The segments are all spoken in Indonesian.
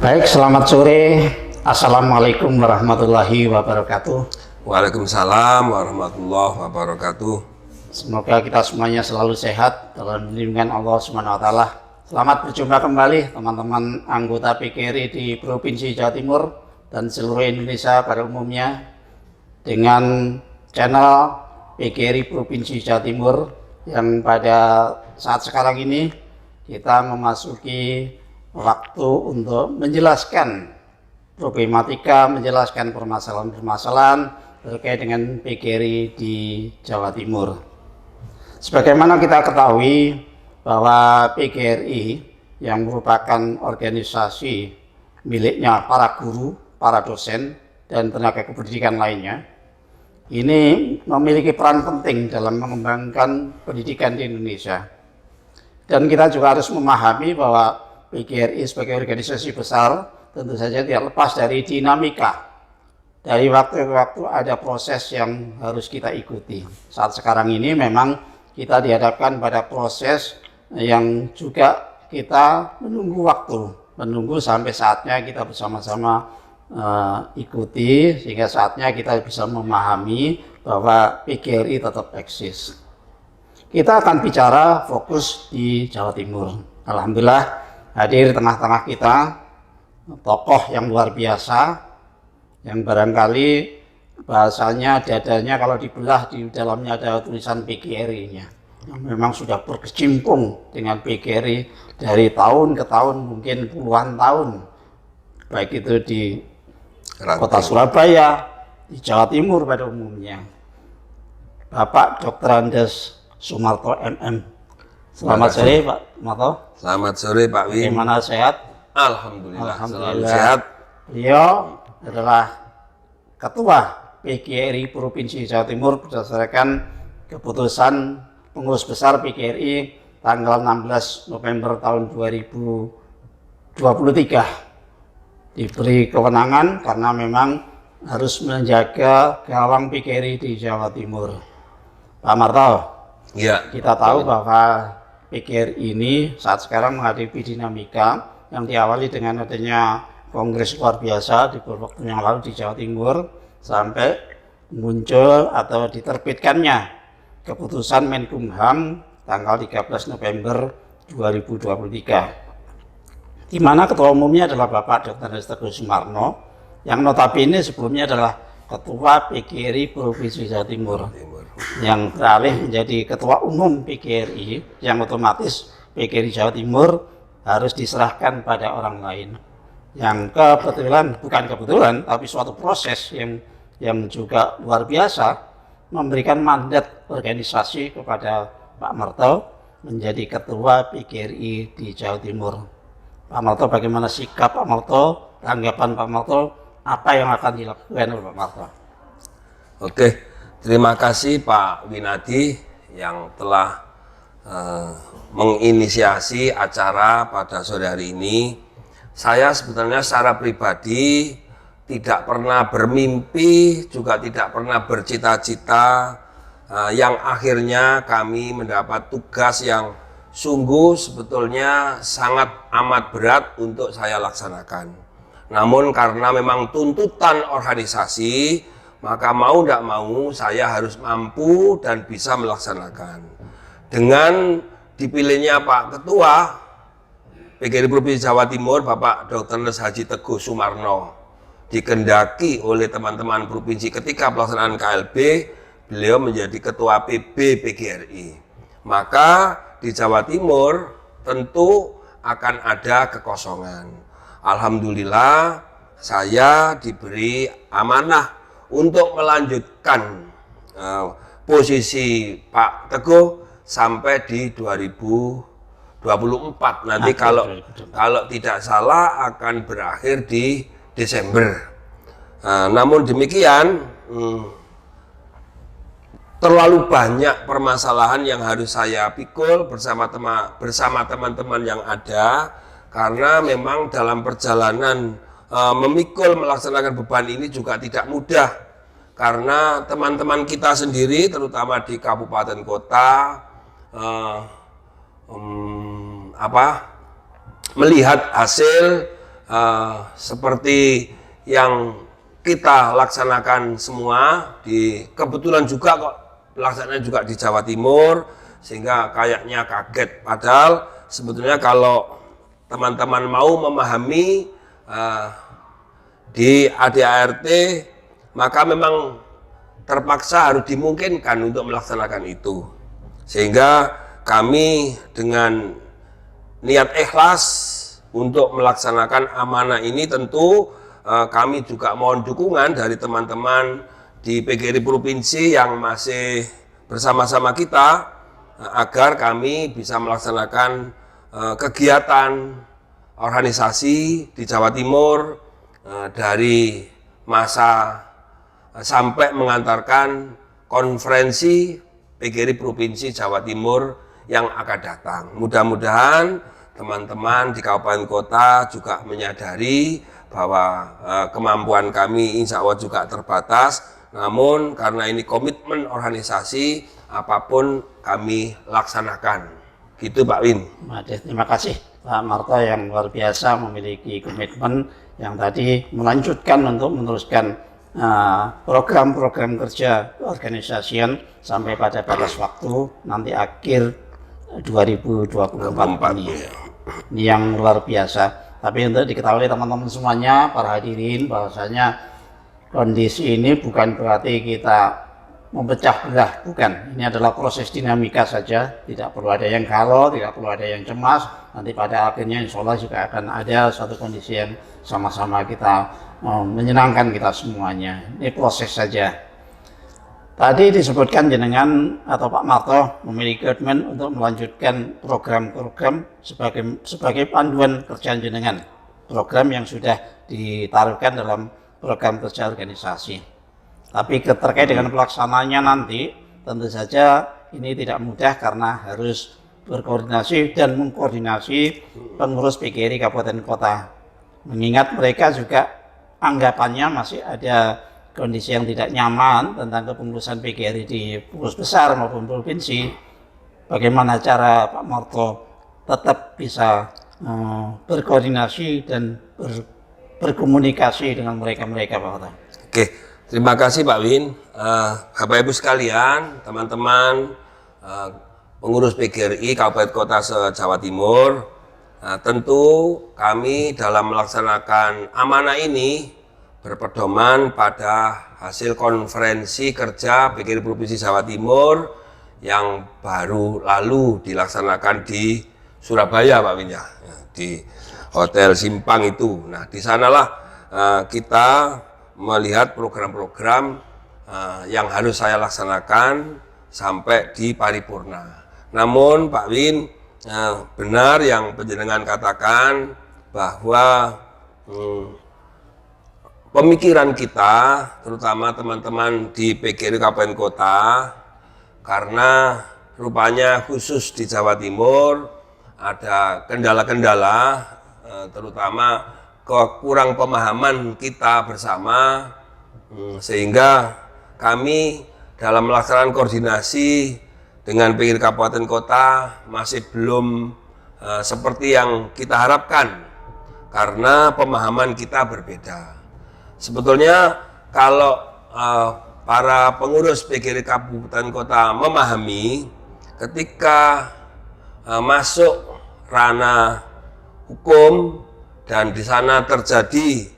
Baik, selamat sore. Assalamualaikum warahmatullahi wabarakatuh. Waalaikumsalam warahmatullahi wabarakatuh. Semoga kita semuanya selalu sehat dalam lindungan Allah Subhanahu wa taala. Selamat berjumpa kembali teman-teman anggota PGRI di Provinsi Jawa Timur dan seluruh Indonesia pada umumnya dengan channel PGRI Provinsi Jawa Timur yang pada saat sekarang ini kita memasuki waktu untuk menjelaskan problematika, menjelaskan permasalahan-permasalahan terkait dengan PGRI di Jawa Timur. Sebagaimana kita ketahui bahwa PGRI yang merupakan organisasi miliknya para guru, para dosen, dan tenaga kependidikan lainnya, ini memiliki peran penting dalam mengembangkan pendidikan di Indonesia. Dan kita juga harus memahami bahwa PGRI sebagai organisasi besar tentu saja tidak lepas dari dinamika. Dari waktu ke waktu ada proses yang harus kita ikuti. Saat sekarang ini memang kita dihadapkan pada proses yang juga kita menunggu waktu, menunggu sampai saatnya kita bersama-sama ikuti, sehingga saatnya kita bisa memahami bahwa PGRI tetap eksis. Kita akan bicara fokus di Jawa Timur. Alhamdulillah hadir tengah-tengah kita tokoh yang luar biasa, yang barangkali bahasanya dadanya kalau dibelah di dalamnya ada tulisan PGRI-nya, yang memang sudah berkecimpung dengan PGRI dari tahun ke tahun, mungkin puluhan tahun, baik itu di kota Surabaya, di Jawa Timur pada umumnya. Bapak Dr. Andes Sumarto MM. Selamat sore Pak Sumarto. Selamat sore Pak Wim. Bagaimana, sehat? Alhamdulillah. Selalu sehat. Beliau adalah Ketua PGRI Provinsi Jawa Timur berdasarkan keputusan pengurus besar PGRI tanggal 16 November tahun 2023. Diberi kewenangan karena memang harus menjaga gawang PGRI di Jawa Timur. Pak Marto, ya, kita tahu bahwa PGRI ini saat sekarang menghadapi dinamika yang diawali dengan adanya kongres luar biasa di beberapa waktu yang lalu di Jawa Timur sampai muncul atau diterbitkannya keputusan Menkumham tanggal 13 November 2023, di mana ketua umumnya adalah Bapak Dr. Andes Sumarno yang notabene sebelumnya adalah Ketua PGRI Provinsi Jawa Timur yang beralih menjadi Ketua Umum PGRI, yang otomatis PGRI Jawa Timur harus diserahkan pada orang lain. Yang kebetulan, bukan kebetulan, tapi suatu proses yang juga luar biasa memberikan mandat organisasi kepada Pak Marto menjadi Ketua PGRI di Jawa Timur. Pak Marto, bagaimana sikap Pak Marto, tanggapan Pak Marto, apa yang akan dilakukan oleh Pak Marto? Oke, terima kasih Pak Winadi yang telah menginisiasi acara pada sore hari ini. Saya sebetulnya secara pribadi tidak pernah bermimpi, juga tidak pernah bercita-cita yang akhirnya kami mendapat tugas yang sungguh sebetulnya sangat amat berat untuk saya laksanakan. Namun karena memang tuntutan organisasi, maka mau tidak mau saya harus mampu dan bisa melaksanakan. Dengan dipilihnya Pak Ketua PGRI Provinsi Jawa Timur, Bapak Dr. Andes Haji Teguh Sumarno, dikendaki oleh teman-teman provinsi ketika pelaksanaan KLB, beliau menjadi Ketua PB PGRI. Maka di Jawa Timur tentu akan ada kekosongan. Alhamdulillah saya diberi amanah untuk melanjutkan posisi Pak Teguh sampai di 2024 nanti, kalau tidak salah akan berakhir di Desember. Namun demikian terlalu banyak permasalahan yang harus saya pikul bersama teman-teman yang ada, karena memang dalam perjalanan memikul melaksanakan beban ini juga tidak mudah, karena teman-teman kita sendiri terutama di kabupaten kota melihat hasil seperti yang kita laksanakan semua kebetulan juga kok pelaksanaan juga di Jawa Timur, sehingga kayaknya kaget, padahal sebetulnya kalau teman-teman mau memahami di ADART, maka memang terpaksa harus dimungkinkan untuk melaksanakan itu. Sehingga kami dengan niat ikhlas untuk melaksanakan amanah ini, tentu kami juga mohon dukungan dari teman-teman di PGRI Provinsi yang masih bersama-sama kita, agar kami bisa melaksanakan kegiatan organisasi di Jawa Timur dari masa sampai mengantarkan konferensi PGRI Provinsi Jawa Timur yang akan datang. Mudah-mudahan teman-teman di kabupaten kota juga menyadari bahwa kemampuan kami insya Allah juga terbatas, namun karena ini komitmen organisasi, apapun kami laksanakan. Gitu Pak Win. Terima kasih Pak Marto yang luar biasa memiliki komitmen yang tadi melanjutkan untuk meneruskan program-program kerja organisasian sampai pada batas waktu nanti akhir 2024 ini. Ini yang luar biasa. Tapi untuk diketahui teman-teman semuanya, para hadirin, bahwasanya kondisi ini bukan berarti kita memecah belah, bukan. Ini adalah proses dinamika saja, tidak perlu ada yang galau, tidak perlu ada yang cemas. Nanti pada akhirnya insya Allah juga akan ada suatu kondisi yang sama-sama kita menyenangkan kita semuanya. Ini proses saja. Tadi disebutkan jenengan atau Pak Marto memiliki komitmen untuk melanjutkan program-program sebagai panduan kerjaan jenengan. Program yang sudah ditaruhkan dalam program kerja organisasi. Tapi terkait dengan pelaksanaannya nanti, tentu saja ini tidak mudah karena harus berkoordinasi dan mengkoordinasi pengurus PGRI Kabupaten Kota. Mengingat mereka juga anggapannya masih ada kondisi yang tidak nyaman tentang kepengurusan PGRI di pengurus besar maupun provinsi. Bagaimana cara Pak Marto tetap bisa berkoordinasi dan berkomunikasi dengan mereka-mereka Pak Marto? Oke. Terima kasih Pak Win, Bapak Ibu sekalian, teman-teman pengurus PGRI Kabupaten Kota se-Jawa Timur. Tentu kami dalam melaksanakan amanah ini berpedoman pada hasil konferensi kerja PGRI Provinsi Jawa Timur yang baru lalu dilaksanakan di Surabaya Pak Win ya, di Hotel Simpang itu. Nah, di sanalah kita melihat program-program yang harus saya laksanakan sampai di paripurna. Namun Pak Win, benar yang panjenengan katakan bahwa pemikiran kita, terutama teman-teman di PGRI Kabupaten Kota, karena rupanya khusus di Jawa Timur ada kendala-kendala, terutama kurang pemahaman kita bersama, sehingga kami dalam melaksanakan koordinasi dengan PGRI Kabupaten Kota masih belum seperti yang kita harapkan karena pemahaman kita berbeda. Sebetulnya kalau para pengurus PGRI Kabupaten Kota memahami, ketika masuk ranah hukum dan di sana terjadi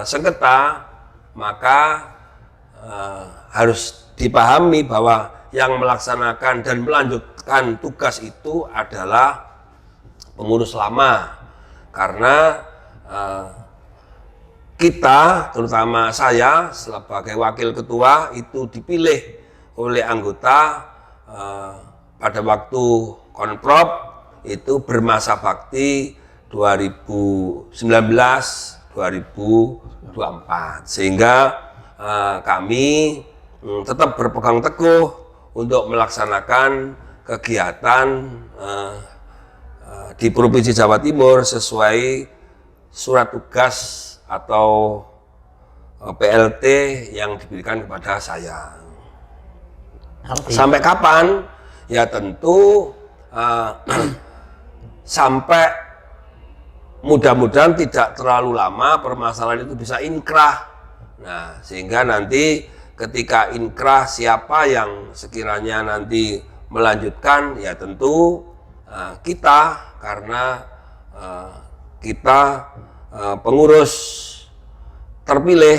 sengketa, maka harus dipahami bahwa yang melaksanakan dan melanjutkan tugas itu adalah pengurus lama. Karena kita, terutama saya sebagai wakil ketua, itu dipilih oleh anggota pada waktu konprop itu bermasa bakti 2019-2024, sehingga kami tetap berpegang teguh untuk melaksanakan kegiatan di Provinsi Jawa Timur sesuai surat tugas atau PLT yang diberikan kepada saya. Sampai kapan? Ya tentu sampai mudah-mudahan tidak terlalu lama permasalahan itu bisa inkrah. Nah, sehingga nanti ketika inkrah siapa yang sekiranya nanti melanjutkan, ya tentu kita, karena kita pengurus terpilih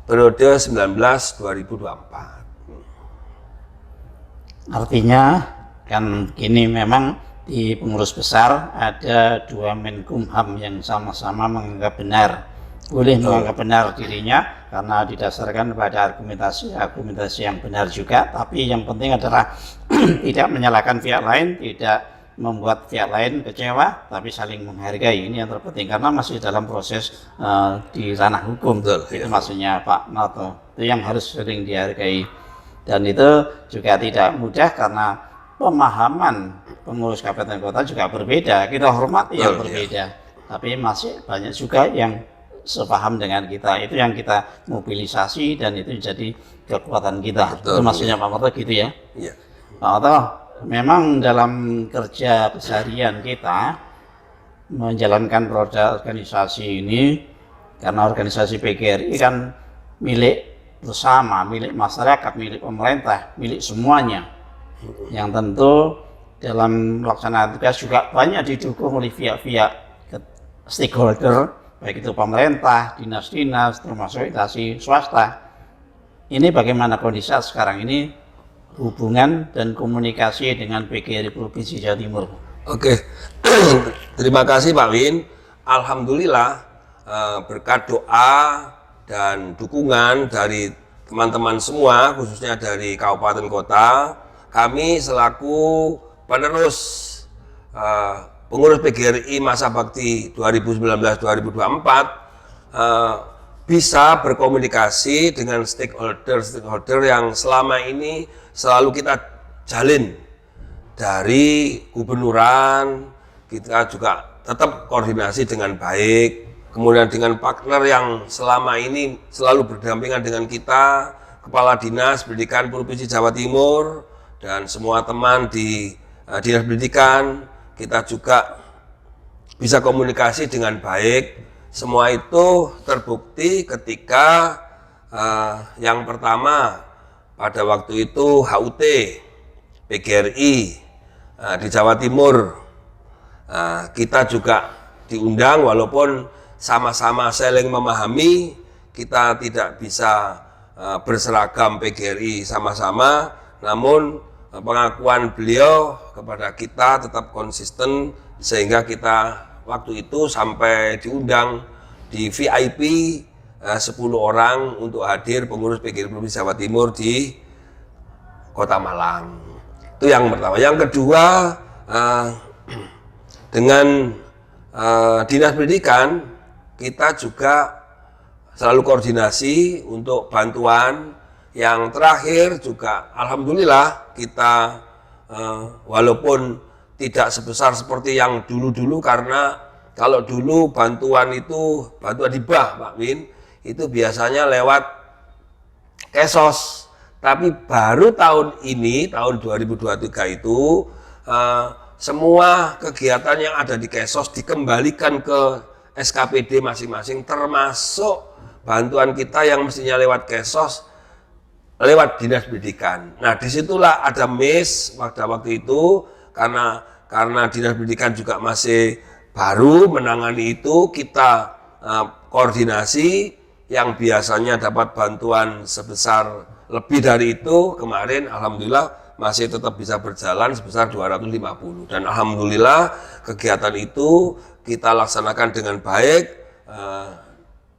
periode 19-2024. Artinya kan ini memang di pengurus besar ada dua Menkumham yang sama-sama menganggap benar, boleh menganggap benar dirinya karena didasarkan pada argumentasi yang benar juga, tapi yang penting adalah tidak menyalahkan pihak lain, tidak membuat pihak lain kecewa, tapi saling menghargai. Ini yang terpenting karena masih dalam proses di ranah hukum. Betul, itu ya. maksudnya Pak Noto, itu yang harus sering dihargai. Dan itu juga tidak mudah karena pemahaman pengurus kabupaten kota juga berbeda. Kita hormati yang berbeda, tapi masih banyak juga yang sepaham dengan kita. Itu yang kita mobilisasi dan itu jadi kekuatan kita. Betul, itu maksudnya Pak Noto gitu ya. Ya. Pak Noto, memang dalam kerja keseharian kita menjalankan roda organisasi ini, karena organisasi PGRI kan milik bersama, milik masyarakat, milik pemerintah, milik semuanya. Yang tentu dalam melaksanakan tugas juga banyak didukung oleh pihak-pihak stakeholder, baik itu pemerintah, dinas-dinas, termasuk instansi swasta. Ini bagaimana kondisi sekarang ini hubungan dan komunikasi dengan PGRI Provinsi Jawa Timur? Oke, terima kasih Pak Win. Alhamdulillah berkat doa dan dukungan dari teman-teman semua, khususnya dari kabupaten kota, kami selaku penerus pengurus PGRI masa bakti 2019-2024 bisa berkomunikasi dengan stakeholder yang selama ini selalu kita jalin. Dari gubernuran, kita juga tetap koordinasi dengan baik. Kemudian dengan partner yang selama ini selalu berdampingan dengan kita, Kepala Dinas Pendidikan Provinsi Jawa Timur, dan semua teman di Dinas Pendidikan, kita juga bisa komunikasi dengan baik. Semua itu terbukti ketika yang pertama pada waktu itu HUT PGRI di Jawa Timur, kita juga diundang walaupun sama-sama saling memahami, kita tidak bisa berseragam PGRI sama-sama, namun pengakuan beliau kepada kita tetap konsisten sehingga kita waktu itu sampai diundang di VIP 10 orang untuk hadir pengurus PGRI Provinsi Jawa Timur di Kota Malang. Itu yang pertama. Yang kedua, dengan Dinas Pendidikan kita juga selalu koordinasi untuk bantuan. Yang terakhir juga alhamdulillah kita walaupun tidak sebesar seperti yang dulu-dulu, karena kalau dulu bantuan itu bantuan hibah Pak Win itu biasanya lewat Kesos, tapi baru tahun ini tahun 2023 itu semua kegiatan yang ada di Kesos dikembalikan ke SKPD masing-masing, termasuk bantuan kita yang mestinya lewat Kesos lewat Dinas Pendidikan. Nah, disitulah ada miss pada waktu itu karena Dinas Pendidikan juga masih baru menangani itu, kita koordinasi yang biasanya dapat bantuan sebesar lebih dari itu, kemarin alhamdulillah masih tetap bisa berjalan sebesar 250, dan alhamdulillah kegiatan itu kita laksanakan dengan baik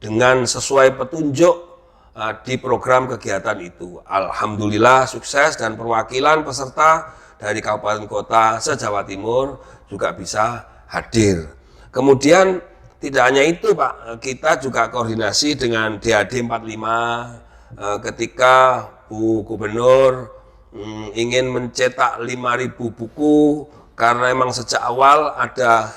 dengan sesuai petunjuk di program kegiatan itu. Alhamdulillah sukses dan perwakilan peserta dari kabupaten kota se-Jawa Timur juga bisa hadir. Kemudian tidak hanya itu Pak, kita juga koordinasi dengan DAD 45 ketika Bu Gubernur ingin mencetak 5.000 buku, karena memang sejak awal ada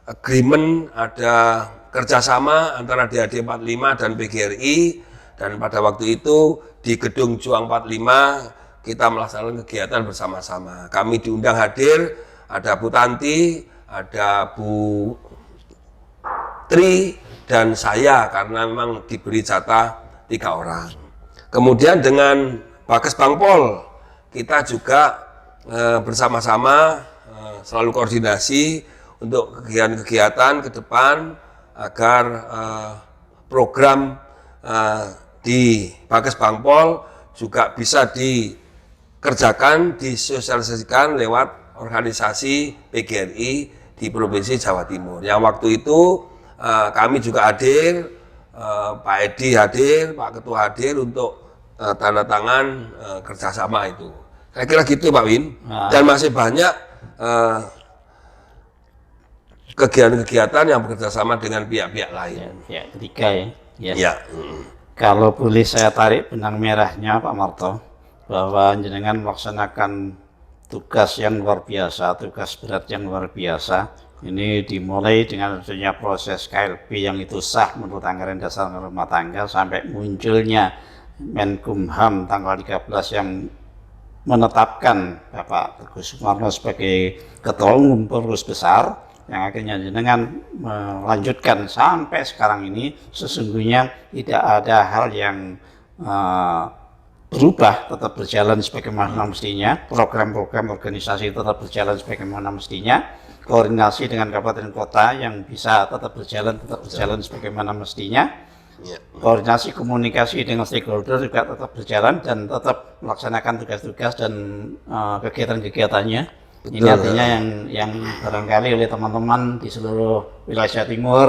agreement, ada kerjasama antara DAD 45 dan PGRI, dan pada waktu itu di Gedung Juang 45 kita melaksanakan kegiatan bersama-sama. Kami diundang hadir, ada Bu Tanti, ada Bu Tri dan saya karena memang diberi jatah 3 orang. Kemudian dengan Bagas Bangpol kita juga bersama-sama selalu koordinasi untuk kegiatan-kegiatan ke depan agar program di Bagas Bangpol juga bisa dikerjakan, disosialisasikan lewat organisasi PGRI di Provinsi Jawa Timur. Yang waktu itu kami juga hadir, Pak Edi hadir, Pak Ketua hadir untuk tanda tangan kerjasama itu. Saya kira gitu Pak Win. Dan masih banyak kegiatan-kegiatan yang bekerjasama dengan pihak-pihak lain. Pihak ketiga ya. Yes. Ya. Kalau boleh saya tarik benang merahnya Pak Marto, bahwa jenengan melaksanakan tugas yang luar biasa, tugas berat yang luar biasa. Ini dimulai dengan adanya proses KLB yang itu sah menurut anggaran dasar rumah tangga sampai munculnya Menkumham tanggal 13 yang menetapkan Bapak Teguh Sumarno sebagai Ketua Umum Pengurus Besar, yang akhirnya jenengan melanjutkan sampai sekarang ini. Sesungguhnya tidak ada hal yang berubah, tetap berjalan sebagaimana mestinya. Program-program organisasi tetap berjalan sebagaimana mestinya. Koordinasi dengan kabupaten kota yang bisa tetap berjalan sebagaimana mestinya. Koordinasi komunikasi dengan stakeholder juga tetap berjalan dan tetap melaksanakan tugas-tugas dan kegiatan-kegiatannya. Ini artinya yang barangkali oleh teman-teman di seluruh wilayah Jawa Timur,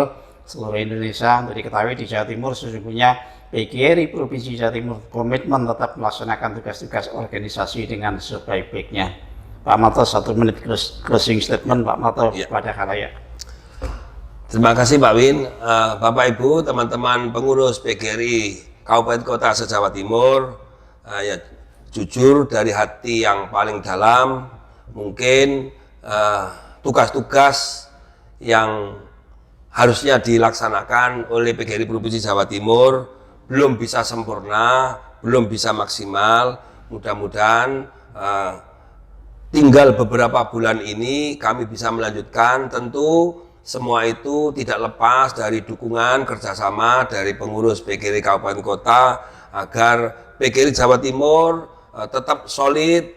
seluruh Indonesia untuk diketahui, di Jawa Timur sesungguhnya PGRI Provinsi Jawa Timur komitmen tetap melaksanakan tugas-tugas organisasi dengan sebaik-baiknya. Pak Marto, 1 menit closing statement Pak Marto kepada khalayak. Terima kasih Pak Win. Bapak Ibu, teman-teman pengurus PGRI Kabupaten Kota se-Jawa Timur, ya jujur dari hati yang paling dalam, mungkin tugas-tugas yang harusnya dilaksanakan oleh PGRI Provinsi Jawa Timur belum bisa sempurna, belum bisa maksimal. Mudah-mudahan tinggal beberapa bulan ini kami bisa melanjutkan. Tentu semua itu tidak lepas dari dukungan kerjasama dari pengurus PGRI Kabupaten Kota agar PGRI Jawa Timur tetap solid,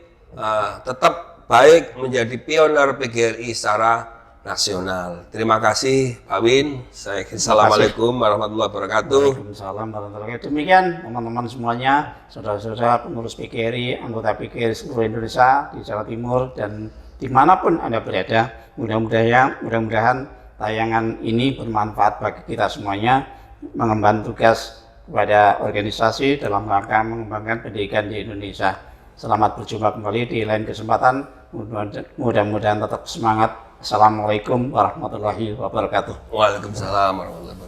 tetap baik menjadi pionir PGRI secara nasional. Terima kasih Pak Win. Assalamualaikum warahmatullahi wabarakatuh. Waalaikumsalam warahmatullahi wabarakatuh. Demikian teman-teman semuanya, saudara-saudara pengurus PGRI, anggota PGRI seluruh Indonesia di Jawa Timur dan dimanapun Anda berada, mudah-mudahan tayangan ini bermanfaat bagi kita semuanya, mengemban tugas kepada organisasi dalam rangka mengembangkan pendidikan di Indonesia. Selamat berjumpa kembali di lain kesempatan. Mudah-mudahan tetap semangat. Assalamualaikum warahmatullahi wabarakatuh. Waalaikumsalam warahmatullahi wabarakatuh.